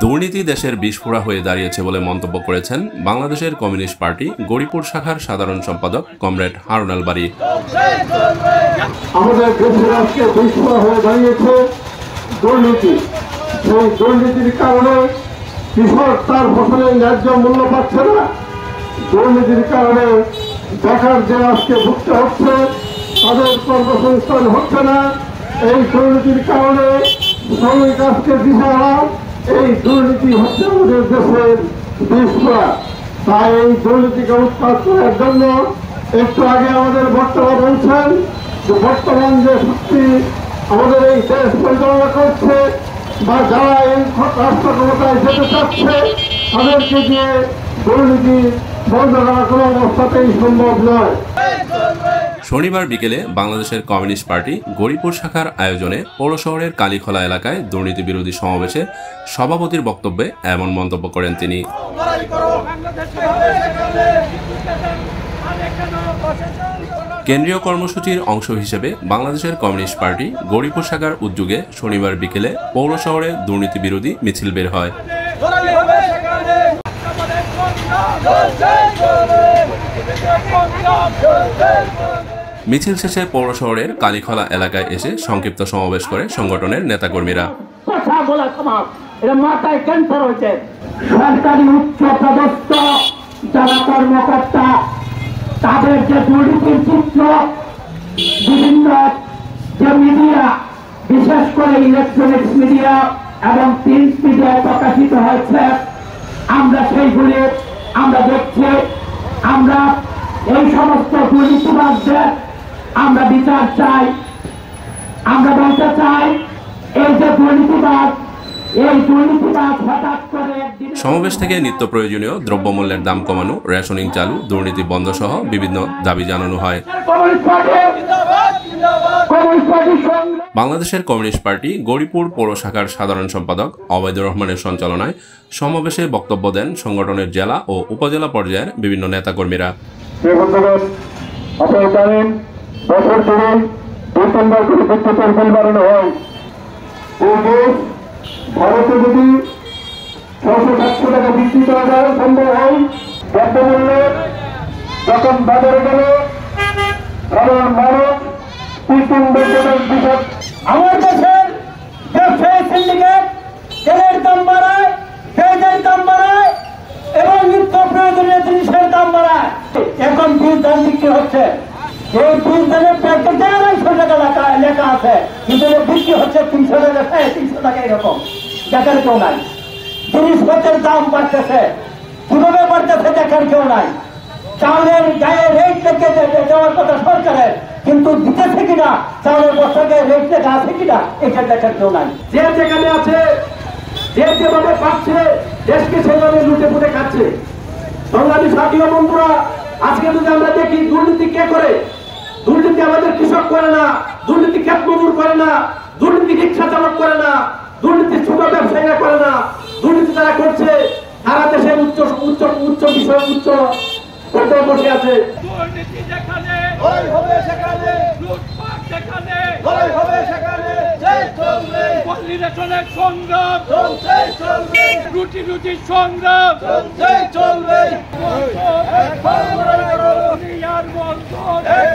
দুর্নীতি দেশের বিস্ফোরা হয়ে দাঁড়িয়েছে বলে মন্তব্য করেছেন বাংলাদেশের কমিউনিস্ট পার্টি গৌরীপুর শাখার সাধারণ সম্পাদক কমরেড হারুন আল বারী। আমাদের দেশের আজকে বিস্ফোরা হয়ে দাঁড়িয়েছে দুর্নীতি। সেই দুর্নীতির কারণে কৃষক তার ফসলের ন্যায্য মূল্য পাচ্ছে না। দুর্নীতির কারণে বেকার যে আজকে ভুগতে হচ্ছে, তাদের কর্মসংস্থান হচ্ছে না। এই দুর্নীতির কারণে শ্রমিক আজকে দিশাহারা। এই দুর্নীতি হচ্ছে আমাদের দেশের বিস্ফোরা। তাই এই দুর্নীতিকে উৎখাত করার জন্য একটু আগে আমাদের বক্তারা বলছেন যে বর্তমান যে শক্তি আমাদের এই দেশ পরিচালনা করছে বা যারা এই রাষ্ট্র ক্ষমতায় যেতে চাচ্ছে, তাদেরকে দিয়ে দুর্নীতি বন্ধ করা কোনো অবস্থাতেই সম্ভব নয়। শনিবার বিকেলে বাংলাদেশের কমিউনিস্ট পার্টি গৌরীপুর শাখার আয়োজনে পৌর শহরের কালীখোলা এলাকায় দুর্নীতি বিরোধী সমাবেশে সভাপতির বক্তব্যে এমন মন্তব্য করেন তিনি। কেন্দ্রীয় কর্মসূচির অংশ হিসেবে বাংলাদেশের কমিউনিস্ট পার্টি গৌরীপুর শাখার উদ্যোগে শনিবার বিকেলে পৌর শহরে দুর্নীতি বিরোধী মিছিল বের হয়। মিছিল শেষে পৌর শহরের কালীখোলা এলাকায় এসে সংক্ষিপ্ত সমাবেশ করে সংগঠনের নেতাকর্মীরা। সরকারি উচ্চপদস্থ যারা কর্মকর্তা, তাদের যে দুর্নীতির চিত্র বিভিন্ন যে মিডিয়া, বিশেষ করে ইলেকট্রনিক্স মিডিয়া এবং প্রিন্ট মিডিয়ায় প্রকাশিত হয়েছে, আমরা সেইগুলি আমরা দেখছি। আমরা এই সমস্ত দুর্নীতিবাদদের আমরা বিচার চাই। আমরা বলতে চাই এই যে দুর্নীতিবাদ, এই দুর্নীতিবাদ হঠাৎ করে সমাবেশ থেকে নিত্য প্রয়োজনীয় দ্রব্যমূল্যের দাম কমানো, রেশনিং চালু, দুর্নীতি বন্ধ সহ বিভিন্ন দাবি জানানো হয়। বাংলাদেশের কমিউনিস্ট পার্টি গৌরীপুর পৌর শাখার সাধারণ সম্পাদক অবৈদুর রহমানের সঞ্চালনায় সমাবেশে বক্তব্য দেন সংগঠনের জেলা ও উপজেলা পর্যায়ের বিভিন্ন নেতাকর্মীরা। ভারতে যদি 600-700 টাকা বিক্রি করা যায় সম্ভব হয়, দ্রব্যমূল্য যখন বাজারে গেল সাধারণ মানুষ আমার দেশের ব্যবসায়ী সিন্ডিকেট তেলের দাম বাড়ায়, পেঁয়াজের দাম বাড়ায় এবং নিত্য প্রয়োজনীয় জিনিসের দাম বাড়ায়। এখন বীজ দাম বিক্রি হচ্ছে, এই বীজ দামের প্যাকেটে 250 টাকা লেখা আছে, কিন্তু বিক্রি হচ্ছে 300 টাকা, 350 টাকা এরকম। দেখার কেউ নাই। জিনিসপত্রের দাম বাড়তেছে, কিভাবে বাড়তেছে দেখার কেউ নাই। চাউলের গায়ে রেট লেগে দেওয়ার কথা সরকারের, কিন্তু দিতেছে কিনা, চাউলের বস্তাকে রেট লেখা আছে কিনা, এটা দেখার কেউ নাই। যে যেখানে আছে, যে যেভাবে পাচ্ছে, দেশকে সেভাবে লুটে পুটে খাচ্ছে। বাংলাদেশ জাতীয় বন্ধুরা, আজকে যদি আমরা দেখি দুর্নীতি কে করে, দুর্নীতি আমাদের কৃষক করে না, দুর্নীতি ক্ষেত মজুর করে না, দুর্নীতি রিক্সা চালক করে না, দুর্নীতি ছোট ব্যবসায়ীরা করে না। দুর্নীতি তারা করছে সারা দেশের উচ্চ উচ্চ উচ্চ বিষয় উচ্চ পর্যায়ে বসে আছে। দুর্নীতি যেখানে হবে সেখানে, লুটপাট যেখানে হবে সেখানে, চলবে পল্লীরেশনের সংগ্রাম, চলবে রুটি রুটির সংগ্রাম, চলবে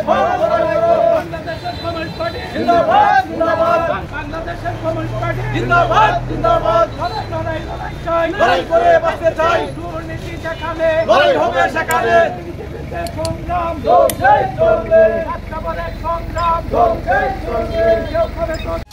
বাংলাদেশের কমিউনিস্ট পার্টি জিন্দাবাদ, জিন্দাবাদ, বাংলাদেশের কমিউনিস্ট পার্টি জিন্দাবাদ, জিন্দাবাদ। লড়াই লড়াই চাই, লড়াই করে বাঁচতে চাই। দুর্নীতি যেখানে হবে সেখানে, সংগ্রাম চলবে, সংগ্রাম চলবে, কেউ করে তো